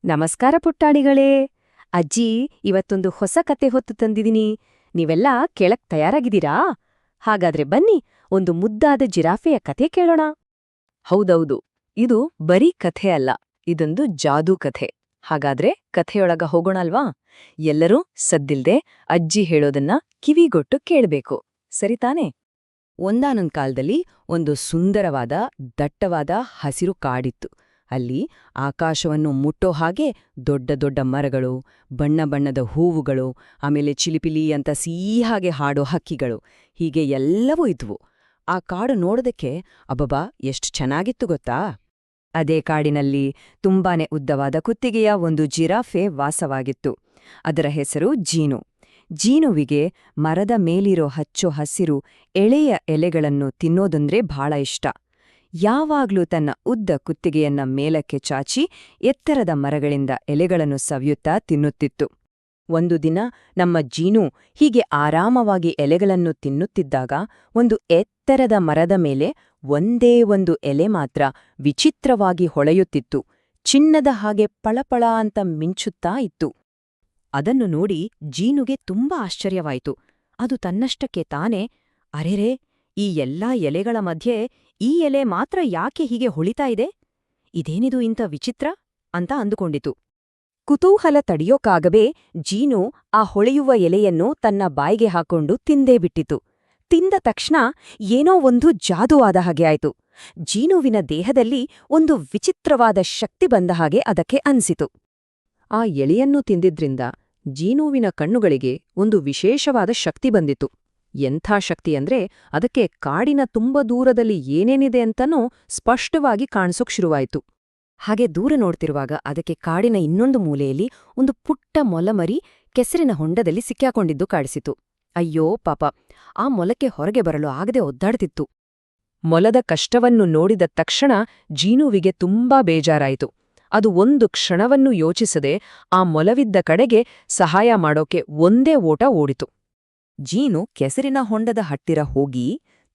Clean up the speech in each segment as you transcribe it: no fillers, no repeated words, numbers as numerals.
ನಮಸ್ಕಾರ ಪುಟ್ಟಾಣಿಗಳೇ. ಅಜ್ಜಿ ಇವತ್ತೊಂದು ಹೊಸ ಕತೆ ಹೊತ್ತು ತಂದಿದ್ದೀನಿ. ನೀವೆಲ್ಲ ಕೇಳಕ್ ತಯಾರಾಗಿದ್ದೀರಾ? ಹಾಗಾದ್ರೆ ಬನ್ನಿ, ಒಂದು ಮುದ್ದಾದ ಜಿರಾಫೆಯ ಕತೆ ಕೇಳೋಣ. ಹೌದೌದು, ಇದು ಬರೀ ಕಥೆ ಅಲ್ಲ, ಇದೊಂದು ಜಾದೂ ಕಥೆ. ಹಾಗಾದ್ರೆ ಕಥೆಯೊಳಗ ಹೋಗೋಣಲ್ವಾ? ಎಲ್ಲರೂ ಸದ್ದಿಲ್ದೆ ಅಜ್ಜಿ ಹೇಳೋದನ್ನ ಕಿವಿಗೊಟ್ಟು ಕೇಳ್ಬೇಕು, ಸರಿತಾನೆ? ಒಂದಾನೊಂದ್ ಕಾಲದಲ್ಲಿ ಒಂದು ಸುಂದರವಾದ ದಟ್ಟವಾದ ಹಸಿರು ಕಾಡಿತ್ತು. ಅಲ್ಲಿ ಆಕಾಶವನ್ನು ಮುಟ್ಟೋ ಹಾಗೆ ದೊಡ್ಡ ದೊಡ್ಡ ಮರಗಳು, ಬಣ್ಣ ಬಣ್ಣದ ಹೂವುಗಳು, ಆಮೇಲೆ ಚಿಲಿಪಿಲಿ ಅಂತ ಸಿಹಿಯಾಗೆ ಹಾಡೋ ಹಕ್ಕಿಗಳು, ಹೀಗೆ ಎಲ್ಲವೂ ಇದ್ವು. ಆ ಕಾಡು ನೋಡೋದಕ್ಕೆ ಅಬ್ಬಬ್ಬಾ ಎಷ್ಟು ಚೆನ್ನಾಗಿತ್ತು ಗೊತ್ತಾ? ಅದೇ ಕಾಡಿನಲ್ಲಿ ತುಂಬಾನೇ ಉದ್ದವಾದ ಕುತ್ತಿಗೆಯ ಒಂದು ಜಿರಾಫೆ ವಾಸವಾಗಿತ್ತು. ಅದರ ಹೆಸರು ಜೀನು. ಜೀನುವಿಗೆ ಮರದ ಮೇಲಿರೋ ಹಚ್ಚೋ ಹಸಿರು ಎಳೆಯ ಎಲೆಗಳನ್ನು ತಿನ್ನೋದಂದ್ರೆ ಬಹಳ ಇಷ್ಟ. ಯಾವಾಗ್ಲೂ ತನ್ನ ಉದ್ದ ಕುತ್ತಿಗೆಯನ್ನ ಮೇಲಕ್ಕೆ ಚಾಚಿ ಎತ್ತರದ ಮರಗಳಿಂದ ಎಲೆಗಳನ್ನು ಸವಿಯುತ್ತಾ ತಿನ್ನುತ್ತಿತ್ತು. ಒಂದು ದಿನ ನಮ್ಮ ಜೀನು ಹೀಗೆ ಆರಾಮವಾಗಿ ಎಲೆಗಳನ್ನು ತಿನ್ನುತ್ತಿದ್ದಾಗ ಒಂದು ಎತ್ತರದ ಮರದ ಮೇಲೆ ಒಂದೇ ಒಂದು ಎಲೆ ಮಾತ್ರ ವಿಚಿತ್ರವಾಗಿ ಹೊಳೆಯುತ್ತಿತ್ತು. ಚಿನ್ನದ ಹಾಗೆ ಪಳಪಳ ಅಂತ ಮಿಂಚುತ್ತಾ ಇತ್ತು. ಅದನ್ನು ನೋಡಿ ಜೀನುಗೆ ತುಂಬಾ ಆಶ್ಚರ್ಯವಾಯಿತು. ಅದು ತನ್ನಷ್ಟಕ್ಕೆ ತಾನೇ, ಅರೆರೇ, ಈ ಎಲ್ಲಾ ಎಲೆಗಳ ಮಧ್ಯೆ ಈ ಎಲೆ ಮಾತ್ರ ಯಾಕೆ ಹೀಗೆ ಹೊಳಿತಾ ಇದೆ? ಇದೇನಿದು ಇಂಥ ವಿಚಿತ್ರ ಅಂತ ಅಂದುಕೊಂಡಿತು. ಕುತೂಹಲ ತಡೆಯೋಕ್ಕಾಗಬೇ ಜೀನು ಆ ಹೊಳೆಯುವ ಎಲೆಯನ್ನು ತನ್ನ ಬಾಯಿಗೆ ಹಾಕೊಂಡು ತಿಂದೇ ಬಿಟ್ಟಿತು. ತಿಂದ ತಕ್ಷಣ ಏನೋ ಒಂದು ಜಾದೂ ಆದ ಹಾಗೆ ಆಯ್ತು. ಜೀನುವಿನ ದೇಹದಲ್ಲಿ ಒಂದು ವಿಚಿತ್ರವಾದ ಶಕ್ತಿ ಬಂದ ಹಾಗೆ ಅದಕ್ಕೆ ಅನ್ಸಿತು. ಆ ಎಲೆಯನ್ನು ತಿಂದಿದ್ರಿಂದ ಜೀನುವಿನ ಕಣ್ಣುಗಳಿಗೆ ಒಂದು ವಿಶೇಷವಾದ ಶಕ್ತಿ ಬಂದಿತು. ಎಂಥ ಶಕ್ತಿ ಅಂದ್ರೆ ಅದಕ್ಕೆ ಕಾಡಿನ ತುಂಬ ದೂರದಲ್ಲಿ ಏನೇನಿದೆ ಅಂತನೂ ಸ್ಪಷ್ಟವಾಗಿ ಕಾಣಿಸೋಕ್ ಶುರುವಾಯಿತು. ಹಾಗೆ ದೂರ ನೋಡ್ತಿರುವಾಗ ಅದಕ್ಕೆ ಕಾಡಿನ ಇನ್ನೊಂದು ಮೂಲೆಯಲ್ಲಿ ಒಂದು ಪುಟ್ಟ ಮೊಲಮರಿ ಕೆಸರಿನ ಹೊಂಡದಲ್ಲಿ ಸಿಕ್ಕಾಕೊಂಡಿದ್ದು ಕಾಣಿಸಿತು. ಅಯ್ಯೋ ಪಾಪ, ಆ ಮೊಲಕ್ಕೆ ಹೊರಗೆ ಬರಲು ಆಗದೆ ಒದ್ದಾಡ್ತಿತ್ತು. ಮೊಲದ ಕಷ್ಟವನ್ನು ನೋಡಿದ ತಕ್ಷಣ ಜೀನುವಿಗೆ ತುಂಬಾ ಬೇಜಾರಾಯಿತು. ಅದು ಒಂದು ಕ್ಷಣವನ್ನೂ ಯೋಚಿಸದೆ ಆ ಮೊಲವಿದ್ದ ಕಡೆಗೆ ಸಹಾಯ ಮಾಡೋಕೆ ಒಂದೇ ಓಟ ಓಡಿತು. ಜೀನು ಕೆಸರಿನ ಹೊಂಡದ ಹತ್ತಿರ ಹೋಗಿ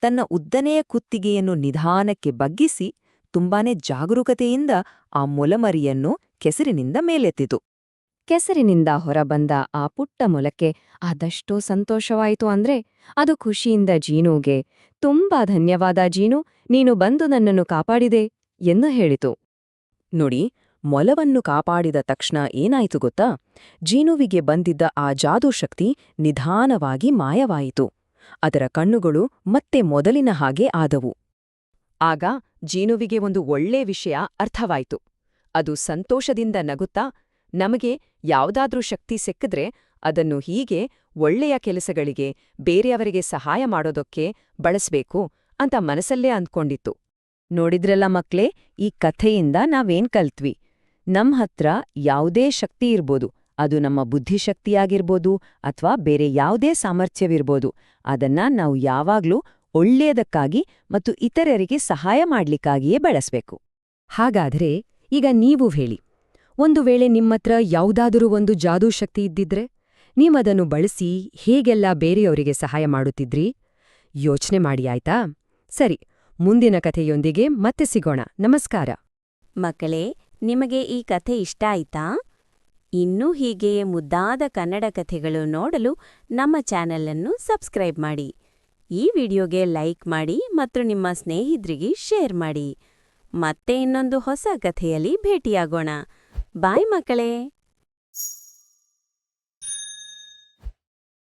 ತನ್ನ ಉದ್ದನೆಯ ಕುತ್ತಿಗೆಯನ್ನು ನಿಧಾನಕ್ಕೆ ಬಗ್ಗಿಸಿ ತುಂಬಾನೇ ಜಾಗರೂಕತೆಯಿಂದ ಆ ಮೊಲಮರಿಯನ್ನು ಕೆಸರಿನಿಂದ ಮೇಲೆತ್ತಿತು. ಕೆಸರಿನಿಂದ ಹೊರಬಂದ ಆ ಪುಟ್ಟ ಮೊಲಕ್ಕೆ ಅದೆಷ್ಟೋ ಸಂತೋಷವಾಯಿತು ಅಂದ್ರೆ ಅದು ಖುಷಿಯಿಂದ ಜೀನುಗೆ, ತುಂಬಾ ಧನ್ಯವಾದ ಜೀನು, ನೀನು ಬಂದು ನನ್ನನ್ನು ಕಾಪಾಡಿದೆ ಎಂದು ಹೇಳಿತು. ನೋಡಿ, ಮೊಲವನ್ನು ಕಾಪಾಡಿದ ತಕ್ಷಣ ಏನಾಯಿತು ಗೊತ್ತಾ? ಜೀನುವಿಗೆ ಬಂದಿದ್ದ ಆ ಜಾದೂಶಕ್ತಿ ನಿಧಾನವಾಗಿ ಮಾಯವಾಯಿತು. ಅದರ ಕಣ್ಣುಗಳು ಮತ್ತೆ ಮೊದಲಿನ ಹಾಗೆ ಆದವು. ಆಗ ಜೀನುವಿಗೆ ಒಂದು ಒಳ್ಳೆ ವಿಷಯ ಅರ್ಥವಾಯಿತು. ಅದು ಸಂತೋಷದಿಂದ ನಗುತ್ತಾ, ನಮಗೆ ಯಾವುದಾದ್ರೂ ಶಕ್ತಿ ಸಿಕ್ಕಿದ್ರೆ ಅದನ್ನು ಹೀಗೆ ಒಳ್ಳೆಯ ಕೆಲಸಗಳಿಗೆ, ಬೇರೆಯವರಿಗೆ ಸಹಾಯ ಮಾಡೋದಕ್ಕೆ ಬಳಸ್ಬೇಕು ಅಂತ ಮನಸ್ಸಲ್ಲೇ ಅಂದ್ಕೊಂಡಿತ್ತು. ನೋಡಿದ್ರಲ್ಲ ಮಕ್ಳೇ, ಈ ಕಥೆಯಿಂದ ನಾವೇನ್ ಕಲ್ತ್ವಿ? ನಮ್ ಹತ್ರ ಯಾವುದೇ ಶಕ್ತಿ ಇರ್ಬೋದು, ಅದು ನಮ್ಮ ಬುದ್ಧಿಶಕ್ತಿಯಾಗಿರ್ಬೋದು ಅಥವಾ ಬೇರೆ ಯಾವುದೇ ಸಾಮರ್ಥ್ಯವಿರ್ಬೋದು, ಅದನ್ನ ನಾವು ಯಾವಾಗ್ಲೂ ಒಳ್ಳೆಯದಕ್ಕಾಗಿ ಮತ್ತು ಇತರರಿಗೆ ಸಹಾಯ ಮಾಡ್ಲಿಕ್ಕಾಗಿಯೇ ಬಳಸ್ಬೇಕು. ಹಾಗಾದ್ರೆ ಈಗ ನೀವು ಹೇಳಿ, ಒಂದು ವೇಳೆ ನಿಮ್ಮತ್ರ ಯಾವುದಾದರೂ ಒಂದು ಜಾದೂ ಶಕ್ತಿ ಇದ್ದಿದ್ರೆ ನೀವದನ್ನು ಬಳಸಿ ಹೇಗೆಲ್ಲ ಬೇರೆಯವರಿಗೆ ಸಹಾಯ ಮಾಡುತ್ತಿದ್ರಿ? ಯೋಚನೆ ಮಾಡಿ ಆಯ್ತಾ? ಸರಿ, ಮುಂದಿನ ಕಥೆಯೊಂದಿಗೆ ಮತ್ತೆ ಸಿಗೋಣ. ನಮಸ್ಕಾರ ಮಕ್ಕಳೇ, ನಿಮಗೆ ಈ ಕಥೆ ಇಷ್ಟ ಆಯ್ತಾ? ಇನ್ನೂ ಹೀಗೆಯೇ ಮುದ್ದಾದ ಕನ್ನಡ ಕಥೆಗಳು ನೋಡಲು ನಮ್ಮ ಚಾನೆಲ್ ಅನ್ನು ಸಬ್ಸ್ಕ್ರೈಬ್ ಮಾಡಿ. ಈ ವಿಡಿಯೋಗೆ ಲೈಕ್ ಮಾಡಿ ಮತ್ತು ನಿಮ್ಮ ಸ್ನೇಹಿತರಿಗೆ ಶೇರ್ ಮಾಡಿ. ಮತ್ತೆ ಇನ್ನೊಂದು ಹೊಸ ಕಥೆಯಲ್ಲಿ ಭೇಟಿಯಾಗೋಣ. ಬಾಯ್ ಮಕ್ಕಳೇ.